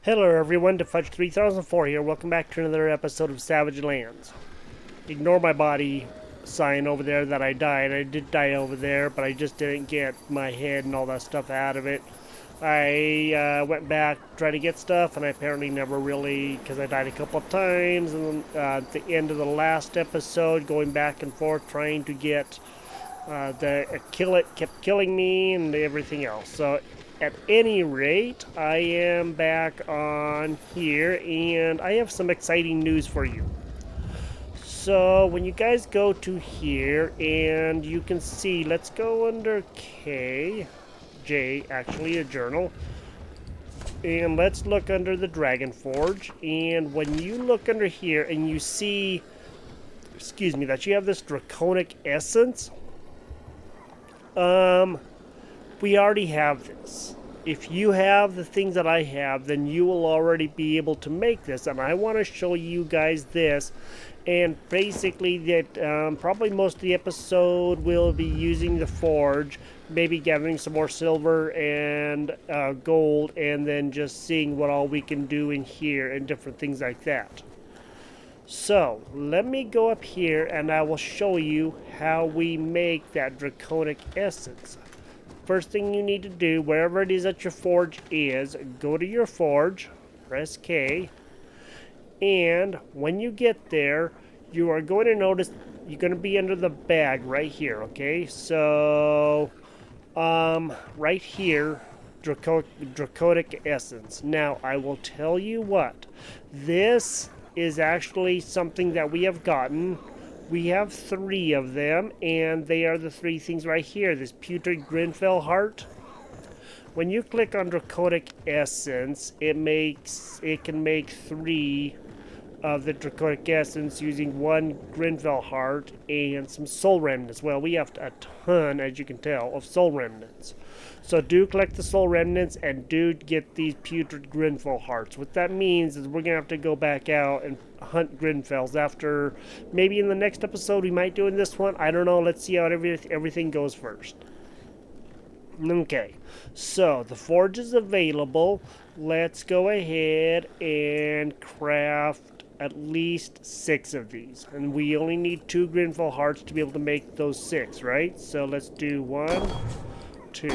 Hello everyone, Fudge 3004 here. Welcome back to another episode of Savage Lands. Ignore my body sign over there that I died. I did die over there, but I just didn't get my head and all that stuff out of it. I went back, tried to get stuff, and I apparently never really, because I died a couple of times. And at the end of the last episode, going back and forth trying to get kill it, kept killing me and everything else. So at any rate, I am back on here and I have some exciting news for you. So when you guys go to here and you can see, let's go under J, actually a journal. And let's look under the Dragon Forge. And when you look under here and you see, that you have this Draconic Essence, we already have this. If you have the things that I have, then you will already be able to make this. And I want to show you guys this. And basically that probably most of the episode will be using the forge, maybe gathering some more silver and gold, and then just seeing what all we can do in here and different things like that. So, let me go up here and I will show you how we make that Draconic Essence. First thing you need to do, wherever it is that your forge is, go to your forge, press K, and when you get there, you are going to notice you're going to be under the bag right here, okay? So, right here, Draconic Essence. Now, I will tell you what, this is actually something that we have gotten. We have 3 of them, and they are the 3 things right here. This Putrid Grenfell Heart. When you click on Draconic Essence, it can make 3 of the Draconic Essence using 1 Grenfell Heart and some Soul Remnants. Well, we have a ton, as you can tell, of Soul Remnants. So do collect the Soul Remnants and do get these Putrid Grenfell Hearts. What that means is we're going to have to go back out and hunt Grenfells after, maybe in the next episode we might do in this one. I don't know. Let's see how everything goes first. Okay, so the forge is available. Let's go ahead and craft at least 6 of these. And we only need 2 Grenfell Hearts to be able to make those 6, right? So let's do 1, 2.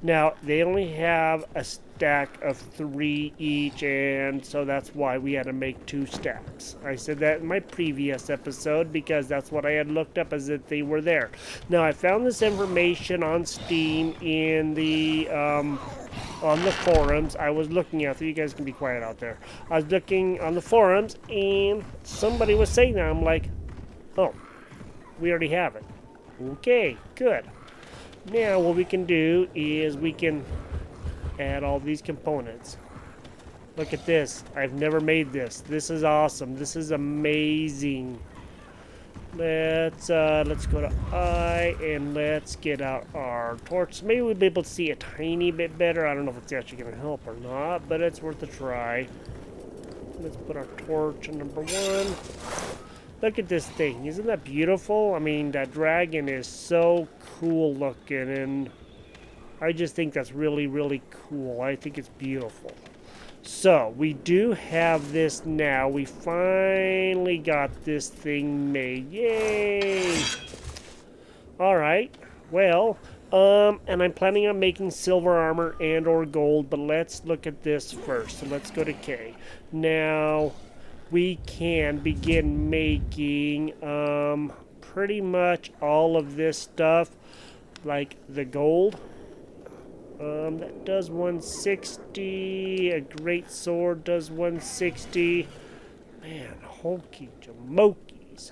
Now, they only have a stack of 3 each, and so that's why we had to make 2 stacks. I said that in my previous episode because that's what I had looked up as if they were there. Now, I found this information on Steam in the on the forums. I was looking at it. You guys can be quiet out there. I was looking on the forums, and somebody was saying that. I'm like, oh, we already have it. Okay, good. Now what we can do is we can add all these components. Look at this. I've never made this. This is awesome. This is amazing. Let's go to I and let's get out our torch. Maybe we'll be able to see a tiny bit better. I don't know if it's actually going to help or not, but it's worth a try. Let's put our torch on number 1. Look at this thing. Isn't that beautiful? I mean, that dragon is so cool looking, and I just think that's really, really cool. I think it's beautiful. So, we do have this now. We finally got this thing made. Yay! Alright. Well, and I'm planning on making silver armor and or gold, but let's look at this first. So let's go to K. Now, we can begin making pretty much all of this stuff, like the gold. That does 160. A great sword does 160. Man, hokey jamokies.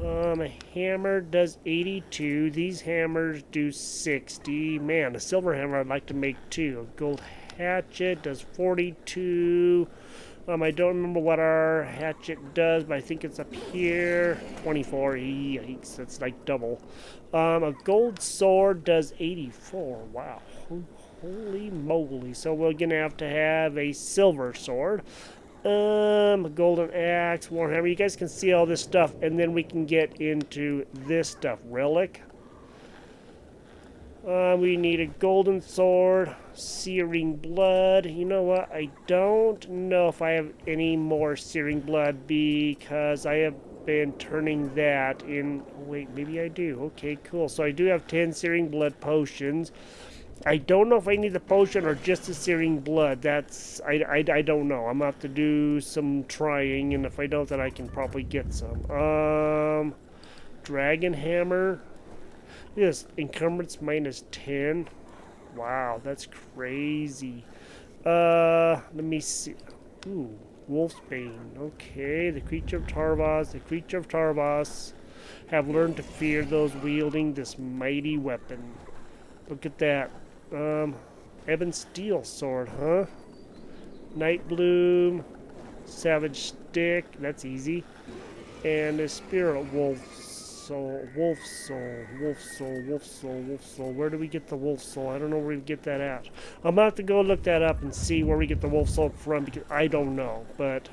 A hammer does 82. These hammers do 60. Man, a silver hammer I'd like to make 2. A gold hatchet does 42. I don't remember what our hatchet does, but I think it's up here. 24. Yikes, that's like double. A gold sword does 84. Wow. Holy moly. So we're going to have a silver sword. A golden axe, warhammer. You guys can see all this stuff, and then we can get into this stuff. Relic. We need a golden sword, searing blood. You know what? I don't know if I have any more searing blood because I have been turning that in. Oh, wait, maybe I do. Okay, cool. So I do have 10 searing blood potions. I don't know if I need the potion or just the searing blood. That's I don't know. I'm gonna have to do some trying, and if I don't, then I can probably get some. Dragon hammer. Yes, encumbrance minus 10. Wow, that's crazy. Let me see. Ooh, Wolfsbane. Okay, the creature of Tarvos. The creature of Tarvos have learned to fear those wielding this mighty weapon. Look at that. Ebon Steel Sword, huh? Night Bloom. Savage Stick. That's easy. And a Spirit Wolf Soul. Wolf Soul. Wolf Soul. Wolf Soul. Wolf Soul. Where do we get the Wolf Soul? I don't know where we get that at. I'm gonna have to go look that up and see where we get the Wolf Soul from because I don't know. But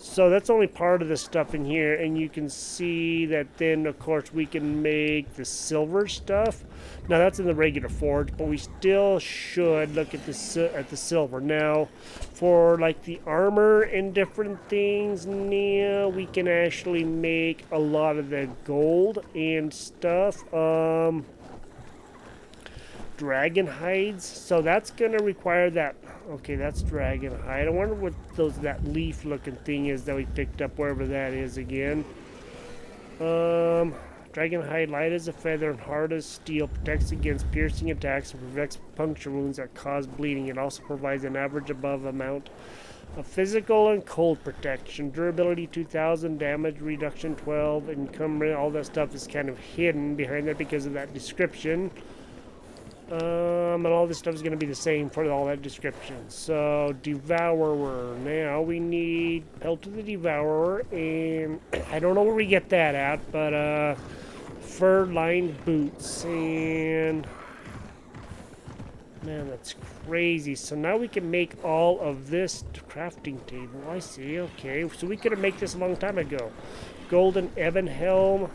so that's only part of the stuff in here, and you can see that then of course we can make the silver stuff. Now that's in the regular forge, but we still should look at the silver. Now for like the armor and different things, now we can actually make a lot of the gold and stuff. Dragon hides, so that's gonna require that. Okay, that's dragon hide. I wonder what that leaf looking thing is that we picked up wherever that is again. Dragon hide, light as a feather and hard as steel, protects against piercing attacks and prevents puncture wounds that cause bleeding. It also provides an average above amount of physical and cold protection. Durability 2000, damage reduction 12, encumbrance, all that stuff is kind of hidden behind that because of that description. And all this stuff is going to be the same for all that description. So, Devourer. Now we need Pelt of the Devourer, and I don't know where we get that at, but fur-lined boots, and man, that's crazy. So now we can make all of this crafting table. I see. Okay, so we could have made this a long time ago. Golden Ebon Helm.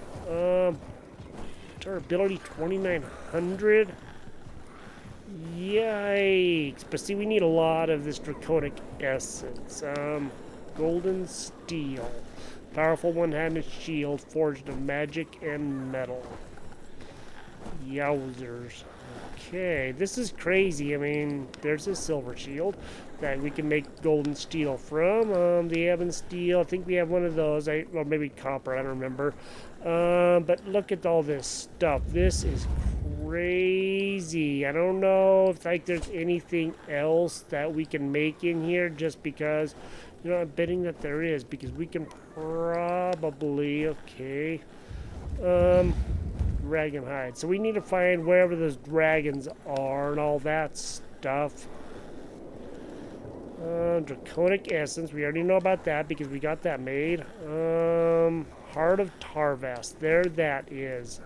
Durability 2900. Yikes. But see, we need a lot of this Draconic Essence. Golden Steel. Powerful one-handed shield forged of magic and metal. Yowzers. Okay, this is crazy. I mean, there's a silver shield that we can make golden steel from. The ebon steel, I think we have one of those. Or maybe copper, I don't remember. But look at all this stuff. This is crazy. I don't know if there's anything else that we can make in here just because, you know, I'm betting that there is because we can probably, okay, dragon hide. So we need to find wherever those dragons are and all that stuff. Draconic Essence, we already know about that because we got that made. Heart of Tarvas, there that is.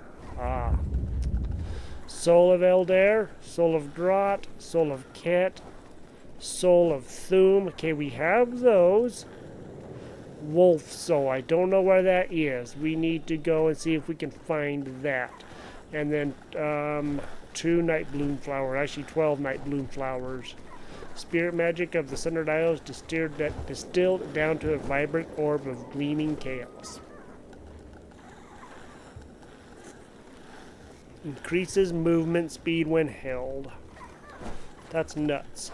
Soul of Eldair, Soul of Grot, Soul of Ket, Soul of Thum. Okay, we have those. Wolf Soul, I don't know where that is. We need to go and see if we can find that. And then 2 Night Bloom Flowers, actually 12 Night Bloom Flowers. Spirit magic of the Sundered Isles distilled down to a vibrant orb of gleaming chaos. Increases movement speed when held. That's nuts.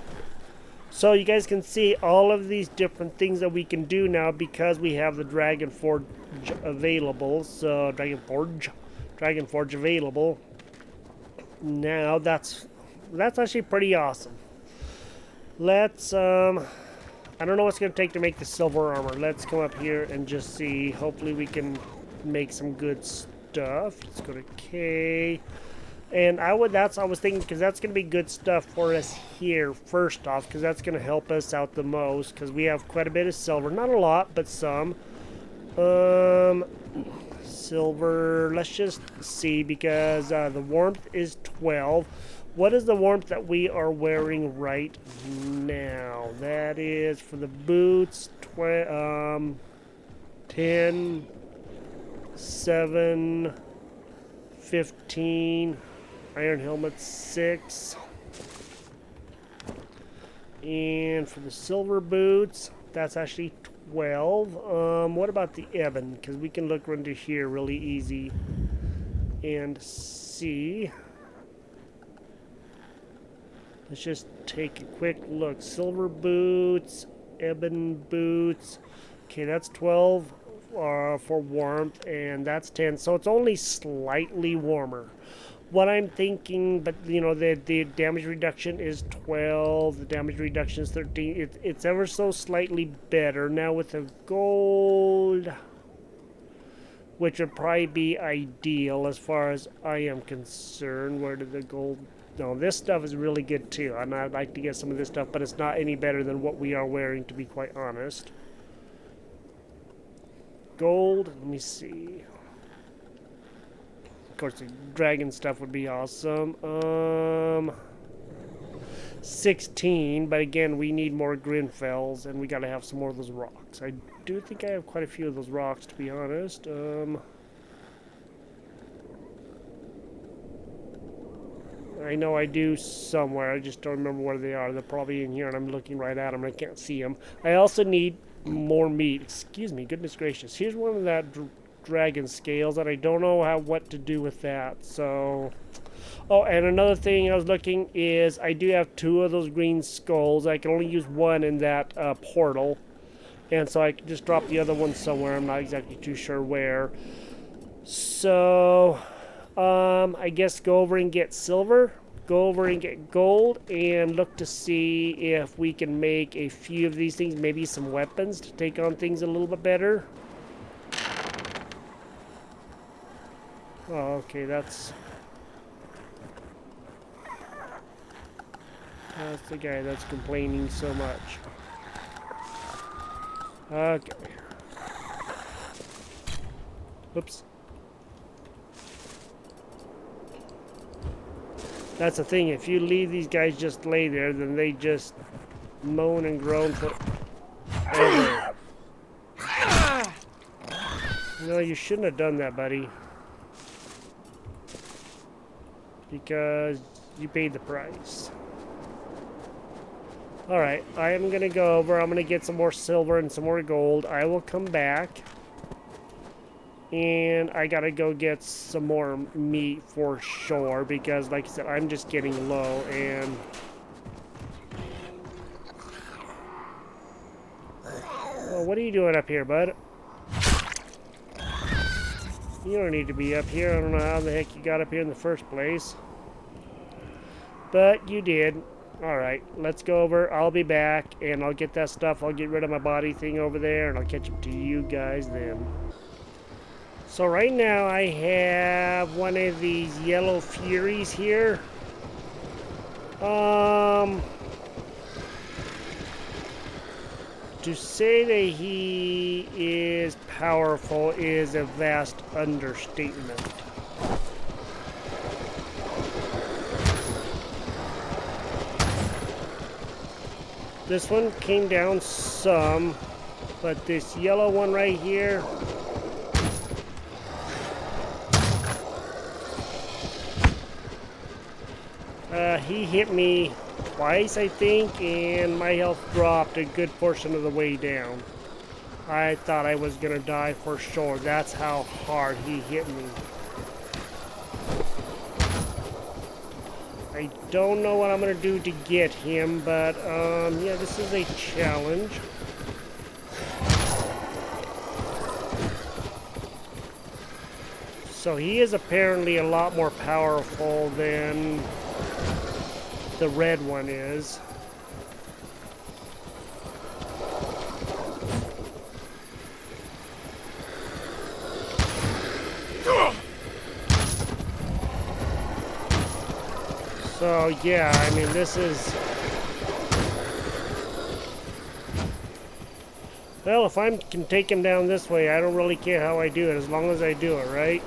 So you guys can see all of these different things that we can do now because we have the Dragon Forge available. So Dragon Forge available. Now that's actually pretty awesome. Let's I don't know what's going to take to make the silver armor. Let's come up here and just see. Hopefully we can make some good stuff. Let's go to K. And I was thinking because that's going to be good stuff for us here first off because that's going to help us out the most because we have quite a bit of silver. Not a lot, but some. Silver, let's just see because the warmth is 12. What is the warmth that we are wearing right now? That is for the boots, 10, 7, 15, Iron helmet 6. And for the silver boots, that's actually 12. What about the ebon? Because we can look into here really easy and see. Let's just take a quick look. Silver boots, ebon boots. Okay, that's 12 for warmth, and that's 10. So it's only slightly warmer. What I'm thinking, but you know, the damage reduction is 12, the damage reduction is 13. It's ever so slightly better. Now with the gold, which would probably be ideal as far as I am concerned. Where did the gold... No, this stuff is really good too, and I'd like to get some of this stuff, but it's not any better than what we are wearing, to be quite honest. Gold, let me see. Of course, the dragon stuff would be awesome. 16, but again, we need more Grinfells, and we gotta have some more of those rocks. I do think I have quite a few of those rocks, to be honest. I know I do somewhere. I just don't remember where they are. They're probably in here, and I'm looking right at them, and I can't see them. I also need more meat. Excuse me, goodness gracious. Here's one of that dragon scales, and I don't know what to do with that. So, oh, and another thing I was looking is I do have 2 of those green skulls. I can only use 1 in that portal, and so I can just drop the other one somewhere. I'm not exactly too sure where. So... I guess go over and get silver, go over and get gold, and look to see if we can make a few of these things, maybe some weapons to take on things a little bit better. Oh, okay, that's the guy that's complaining so much. Okay. Oops. That's the thing, if you leave these guys just lay there, then they just moan and groan forever. No, you shouldn't have done that, buddy. Because you paid the price. Alright, I am going to go over, I'm going to get some more silver and some more gold. I will come back. And I gotta go get some more meat for sure, because like I said, I'm just getting low. And well, what are you doing up here, bud? You don't need to be up here. I don't know how the heck you got up here in the first place, but you did. Alright, let's go over. I'll be back and I'll get that stuff. I'll get rid of my body thing over there, and I'll catch up to you guys then. So right now I have one of these yellow furies here. To say that he is powerful is a vast understatement. This one came down some, but this yellow one right here, he hit me twice, I think, and my health dropped a good portion of the way down. I thought I was gonna die for sure. That's how hard he hit me. I don't know what I'm gonna do to get him, but yeah, this is a challenge. So he is apparently a lot more powerful than the red one is. So yeah, I mean, this is... Well, if I can take him down this way, I don't really care how I do it, as long as I do it, right?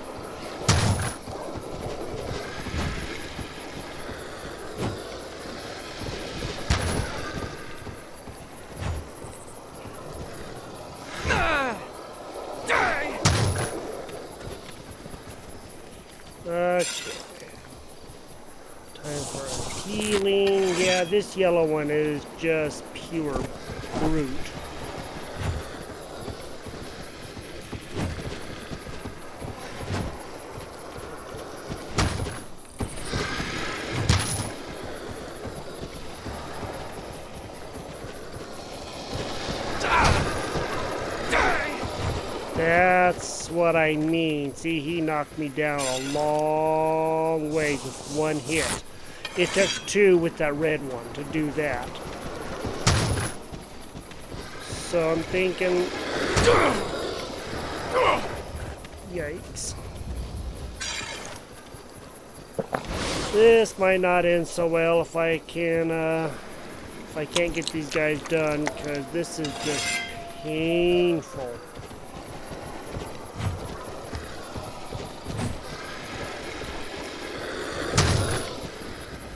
Okay. healing. Yeah, this yellow one is just pure brute. That's what I mean. See, he knocked me down a long way with one hit. It took two with that red one to do that. So I'm thinking... Yikes. This might not end so well if I can't get these guys done, because this is just painful.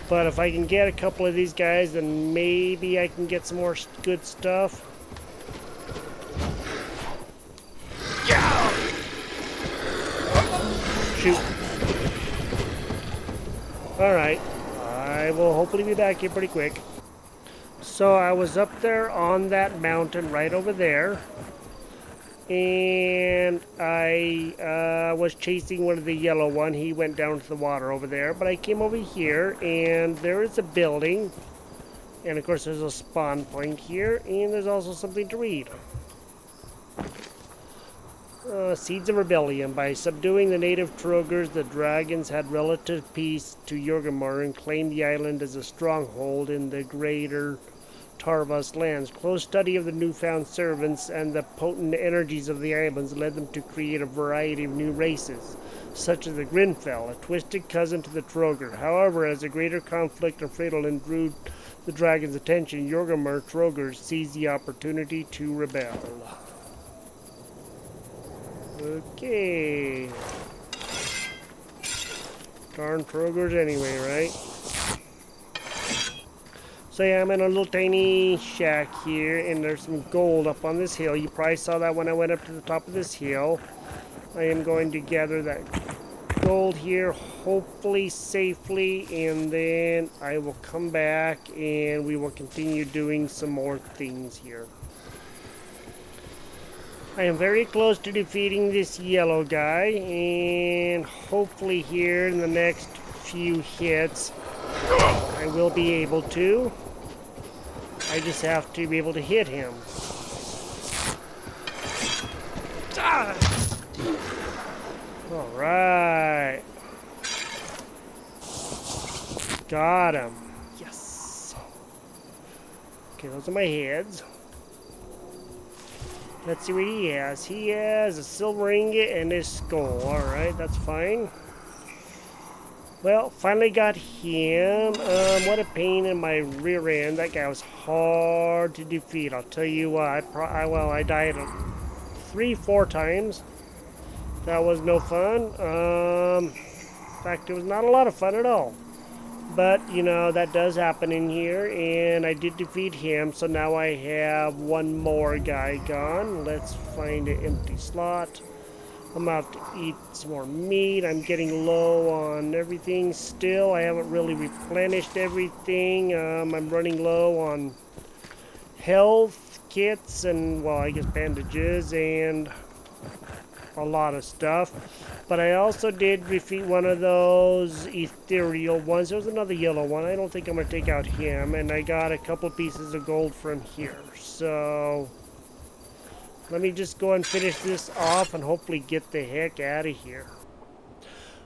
But if I can get a couple of these guys, then maybe I can get some more good stuff. Shoot. Alright. I will hopefully be back here pretty quick. So I was up there on that mountain right over there. And I was chasing one of the yellow one. He went down to the water over there. But I came over here, and there is a building. And of course there's a spawn point here. And there's also something to read. Seeds of Rebellion. By subduing the native Trogers, the dragons had relative peace to Yorgamar and claimed the island as a stronghold in the greater Tarvas lands. Close study of the newfound servants and the potent energies of the islands led them to create a variety of new races, such as the Grinfell, a twisted cousin to the Troger. However, as a greater conflict of Fridolin drew the dragon's attention, Yorgamar Trogers seized the opportunity to rebel. Okay. Darn Trogers anyway, right? So yeah, I'm in a little tiny shack here, and there's some gold up on this hill. You probably saw that when I went up to the top of this hill. I am going to gather that gold here, hopefully safely, and then I will come back and we will continue doing some more things here. I am very close to defeating this yellow guy, and hopefully here in the next few hits I will be able to. I just have to be able to hit him. Alright. Got him. Yes. Okay, those are my heads. Let's see what he has. He has a silver ingot and his skull. Alright, that's fine. Well, finally got him. What a pain in my rear end. That guy was hard to defeat. I'll tell you what. I died 3-4 times. That was no fun. In fact, it was not a lot of fun at all. But, you know, that does happen in here, and I did defeat him, so now I have one more guy gone. Let's find an empty slot. I'm about to eat some more meat. I'm getting low on everything still. I haven't really replenished everything. I'm running low on health kits and, well, I guess bandages and a lot of stuff. But I also did defeat one of those ethereal ones. There was another yellow one. I don't think I'm going to take out him. And I got a couple pieces of gold from here. So let me just go and finish this off and hopefully get the heck out of here.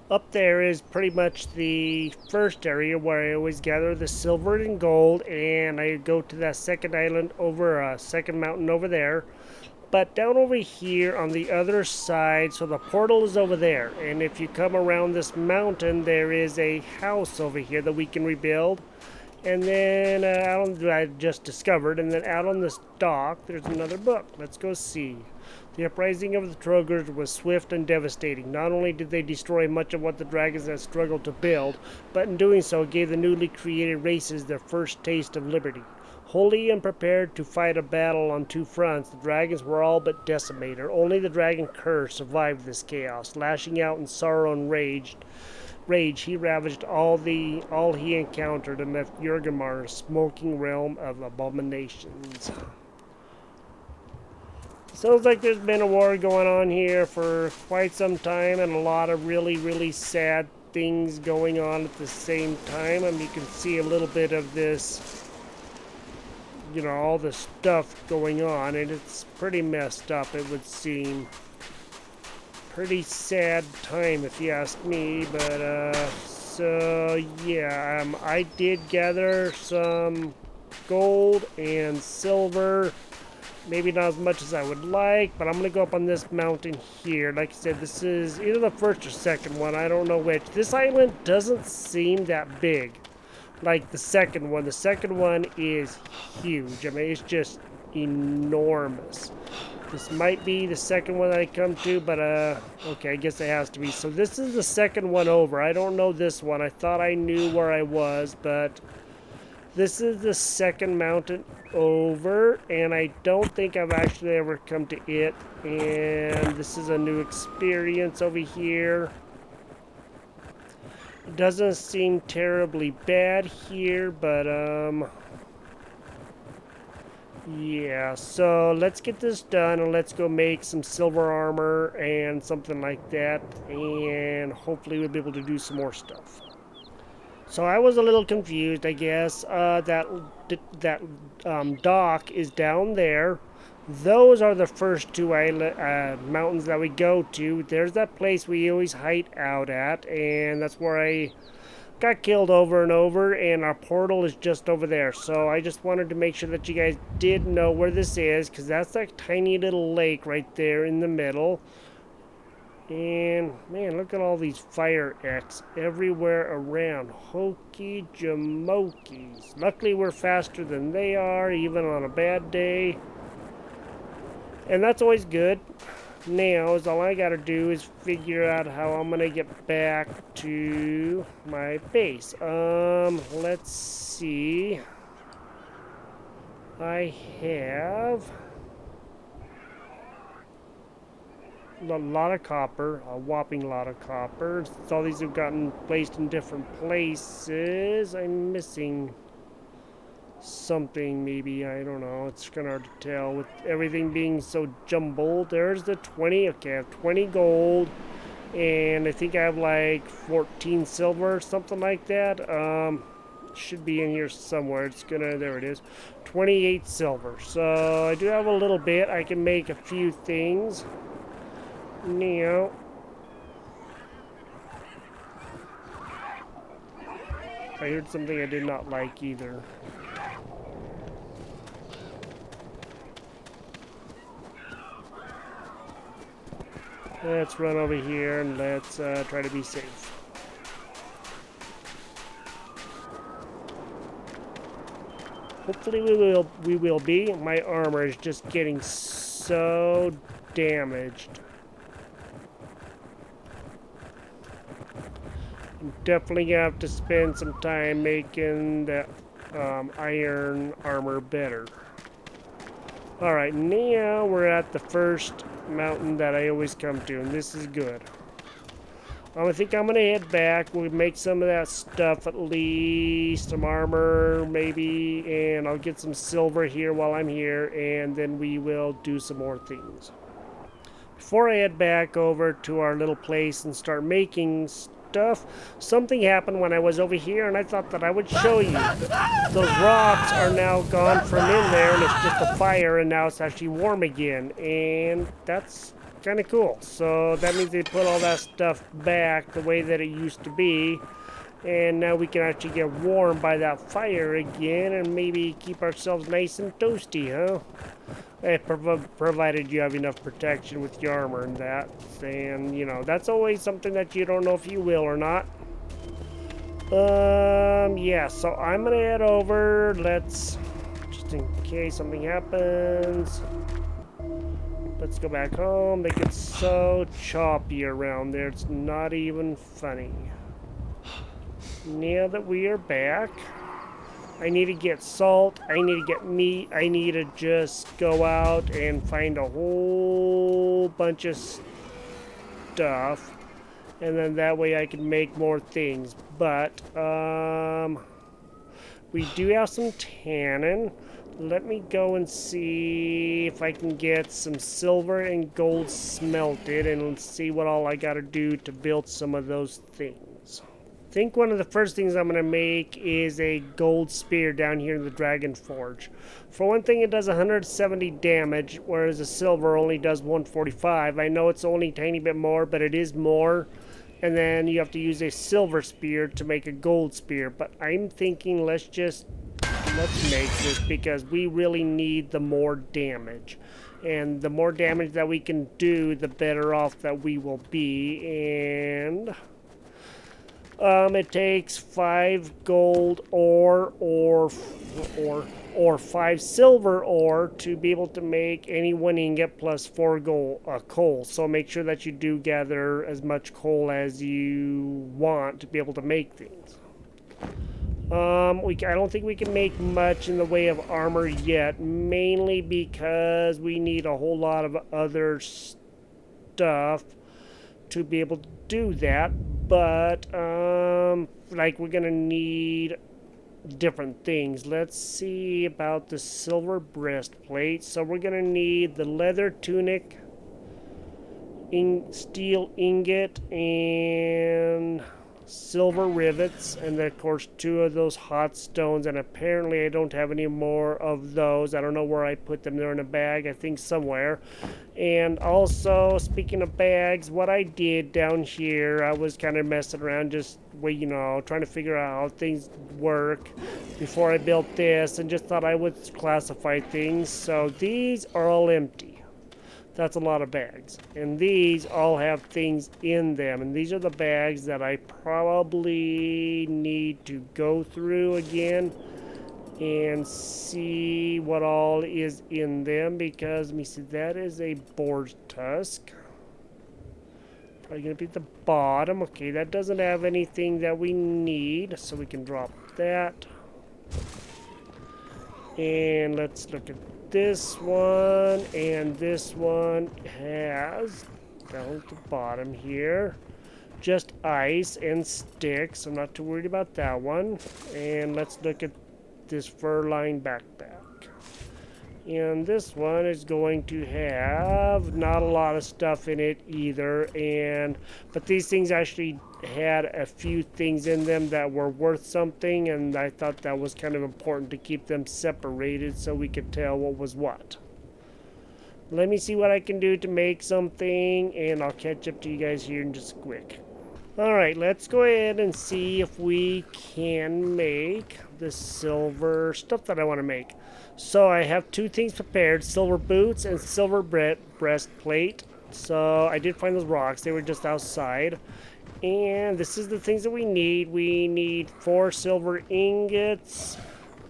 Up there is pretty much the first area where I always gather the silver and gold. And I go to that second island over, second mountain over there. But down over here on the other side, so the portal is over there. And if you come around this mountain, there is a house over here that we can rebuild. And then I just discovered, and then out on this dock, there's another book. Let's go see. The uprising of the Trogers was swift and devastating. Not only did they destroy much of what the dragons had struggled to build, but in doing so gave the newly created races their first taste of liberty. Wholly unprepared to fight a battle on two fronts, the dragons were all but decimated. Only the dragon Curse survived this chaos, lashing out in sorrow and rage rage, he ravaged all he encountered and left Jurgemar a smoking realm of abominations. Sounds like there's been a war going on here for quite some time, and a lot of really, really sad things going on at the same time. And you can see a little bit of this, you know, all the stuff going on, and it's pretty messed up, it would seem. Pretty sad time if you ask me, but so yeah, I did gather some gold and silver. Maybe not as much as I would like, but I'm gonna go up on this mountain here. Like I said, this is either the first or second one, I don't know which. This island doesn't seem that big like the second one. The second one is huge. I mean, it's just enormous. This might be the second one that I come to, but okay, I guess it has to be. So this is the second one over. I don't know this one. I thought I knew where I was, but this is the second mountain over, and I don't think I've actually ever come to it. And this is a new experience over here. It doesn't seem terribly bad here, but yeah, so let's get this done and let's go make some silver armor and something like that, and hopefully we'll be able to do some more stuff. So I was a little confused, I guess. That dock is down there. Those are the first two mountains that we go to. There's that place we always hide out at, and that's where I got killed over and over, and our portal is just over there. So I just wanted to make sure that you guys did know where this is, because that's that tiny little lake right there in the middle. And man, look at all these fire X everywhere around. Hokey jamokies. Luckily we're faster than they are, even on a bad day, and that's always good. Now is all I gotta do is figure out how I'm gonna get back to my base. Let's see. I have a lot of copper, a whopping lot of copper. All these have gotten placed in different places. I'm missing something, maybe, I don't know. It's kind of hard to tell with everything being so jumbled. There's the 20. Okay, I have 20 gold, and I think I have like 14 silver, something like that. Should be in here somewhere. It's gonna, there it is, 28 silver. So I do have a little bit. I can make a few things now. I heard something I did not like either. Let's run over here and let's try to be safe. Hopefully we will be. My armor is just getting so damaged. I'm definitely gonna have to spend some time making that iron armor better. Alright, now we're at the first mountain that I always come to, and this is good. I think I'm gonna head back. We'll make some of that stuff, at least some armor maybe, and I'll get some silver here while I'm here, and then we will do some more things. Before I head back over to our little place and start making stuff, something happened when I was over here, and I thought that I would show you. Those rocks are now gone from in there, and it's just a fire, and now it's actually warm again, and that's kind of cool. So that means they put all that stuff back the way that it used to be, and now we can actually get warm by that fire again, and maybe keep ourselves nice and toasty, huh? Provided you have enough protection with your armor and that, and you know, that's always something that you don't know if you will or not. Yeah, so I'm gonna head over. Let's, just in case something happens, let's go back home. They get so choppy around there, it's not even funny. Now that we are back, I need to get salt, I need to get meat, I need to just go out and find a whole bunch of stuff. and then that way I can make more things. But we do have some tannin. Let me go and see if I can get some silver and gold smelted, and let's see what all I gotta do to build some of those things. I think one of the first things I'm gonna make is a gold spear down here in the Dragon Forge. For one thing, it does 170 damage, whereas the silver only does 145. I know it's only a tiny bit more, but it is more. And then you have to use a silver spear to make a gold spear. But I'm thinking let's make this because we really need the more damage. And the more damage that we can do, the better off that we will be. And it takes 5 gold ore or 5 silver ore to be able to make any 1 ingot plus 4 coal. So make sure that you do gather as much coal as you want to be able to make things. I don't think we can make much in the way of armor yet, mainly because we need a whole lot of other stuff to be able to do that. But like we're gonna need different things. Let's see about the silver breastplate. So we're gonna need the leather tunic, steel ingot, and silver rivets, and then of course 2 of those hot stones, and apparently I don't have any more of those. I don't know where I put them. They're in a bag, I think somewhere. And also, speaking of bags, what I did down here, I was kind of messing around, just trying to figure out how things work before I built this, and just thought I would classify things. So these are all empty. That's a lot of bags. And these all have things in them. And these are the bags that I probably need to go through again and see what all is in them. Because, let me see, that is a boar's tusk. Probably going to be at the bottom. Okay, that doesn't have anything that we need. So we can drop that. And let's look at this one, and this one has, down at the bottom here, just ice and sticks. I'm not too worried about that one. And let's look at this fur-lined backpack. And this one is going to have not a lot of stuff in it either. But these things actually had a few things in them that were worth something, and I thought that was kind of important to keep them separated so we could tell what was what. Let me see what I can do to make something, and I'll catch up to you guys here in just quick. Alright, let's go ahead and see if we can make the silver stuff that I want to make. So I have 2 things prepared, silver boots and silver breastplate. So I did find those rocks, they were just outside. And this is the things that we need. We need 4 silver ingots,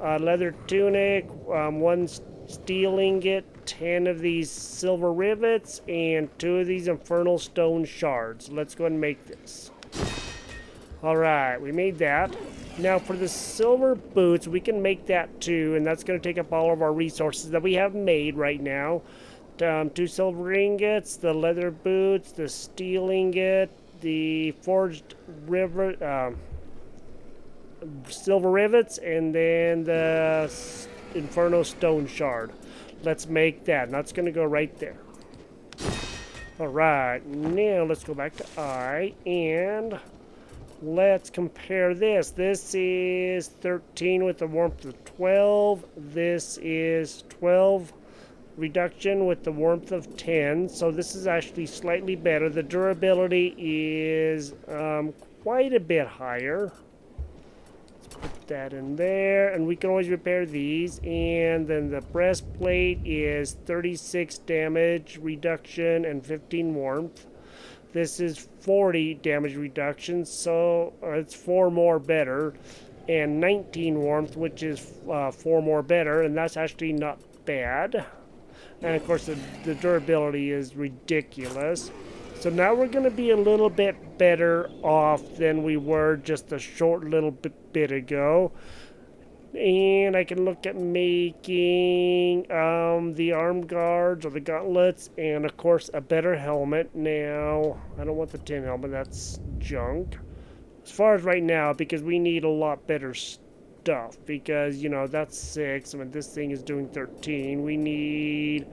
a leather tunic, 1 steel ingot, 10 of these silver rivets, and 2 of these infernal stone shards. Let's go ahead and make this. Alright, we made that. Now for the silver boots, we can make that too, and that's going to take up all of our resources that we have made right now. 2 silver ingots, the leather boots, the steel ingot, the forged silver rivets, and then the inferno stone shard. Let's make that, and that's going to go right there. Alright, now let's go back to I, and let's compare this. This is 13 with the warmth of 12. This is 12 reduction with the warmth of 10. So this is actually slightly better. The durability is quite a bit higher. Let's put that in there. And we can always repair these. And then the breastplate is 36 damage reduction and 15 warmth. This is 40 damage reduction, so it's 4 more better, and 19 warmth, which is 4 more better, and that's actually not bad. And of course the durability is ridiculous. So now we're going to be a little bit better off than we were just a short little bit ago. And I can look at making the arm guards or the gauntlets, and of course a better helmet. Now, I don't want the tin helmet, that's junk. As far as right now, because we need a lot better stuff. Because, you know, that's 6. I mean, this thing is doing 13. We need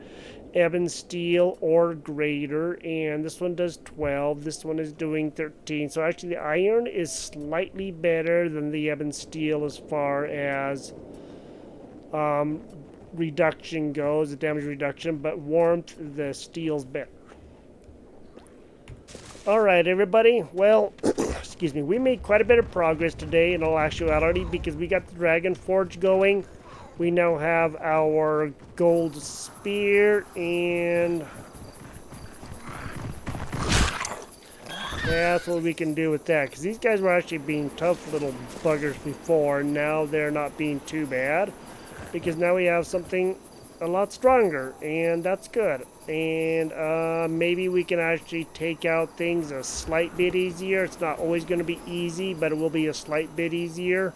ebon steel or greater, and this one does 12. This one is doing 13. So actually the iron is slightly better than the ebon steel as far as reduction goes, the damage reduction, but warmth, the steel's better. Alright everybody, well, excuse me, we made quite a bit of progress today in all actuality because we got the Dragon Forge going. We now have our gold spear, and that's what we can do with that. Because these guys were actually being tough little buggers before, and now they're not being too bad. Because now we have something a lot stronger, and that's good. And maybe we can actually take out things a slight bit easier. It's not always going to be easy, but it will be a slight bit easier.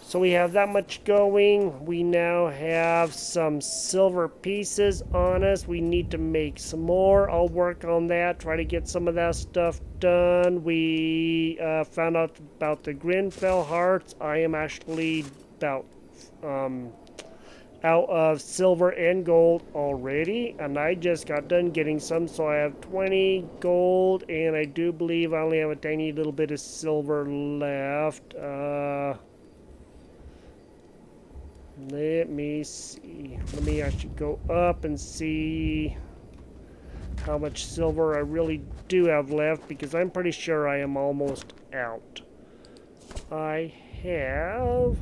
So we have that much going. We now have some silver pieces on us. We need to make some more. I'll work on that, try to get some of that stuff done. We found out about the Grenfell hearts. I am actually about out of silver and gold already, and I just got done getting some, so I have 20 gold, and I do believe I only have a tiny little bit of silver left. Let me see. Let me actually go up and see how much silver I really do have left, because I'm pretty sure I am almost out. I have...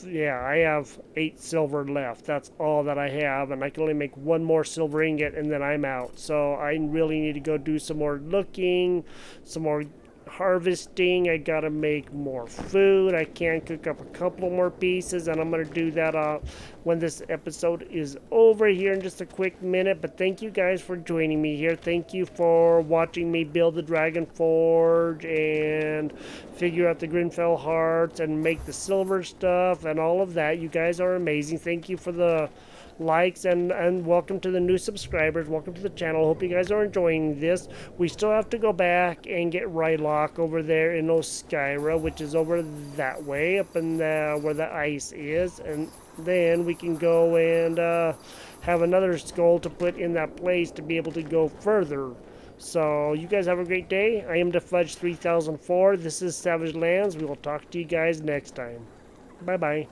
Yeah, I have 8 silver left. That's all that I have, and I can only make 1 more silver ingot, and then I'm out. So I really need to go do some more looking, some more harvesting. I gotta make more food. I can cook up a couple more pieces, and I'm gonna do that when this episode is over here in just a quick minute. But thank you guys for joining me here. Thank you for watching me build the Dragon Forge and figure out the Grenfell hearts and make the silver stuff and all of that. You guys are amazing. Thank you for the likes, and welcome to the new subscribers. Welcome to the channel. Hope you guys are enjoying this. We still have to go back and get Rylock over there in Oskyra, which is over that way up in where the ice is, and then we can go and have another skull to put in that place to be able to go further. So you guys have a great day. I am Fudge 3004. This is Savage Lands. We will talk to you guys next time. Bye bye.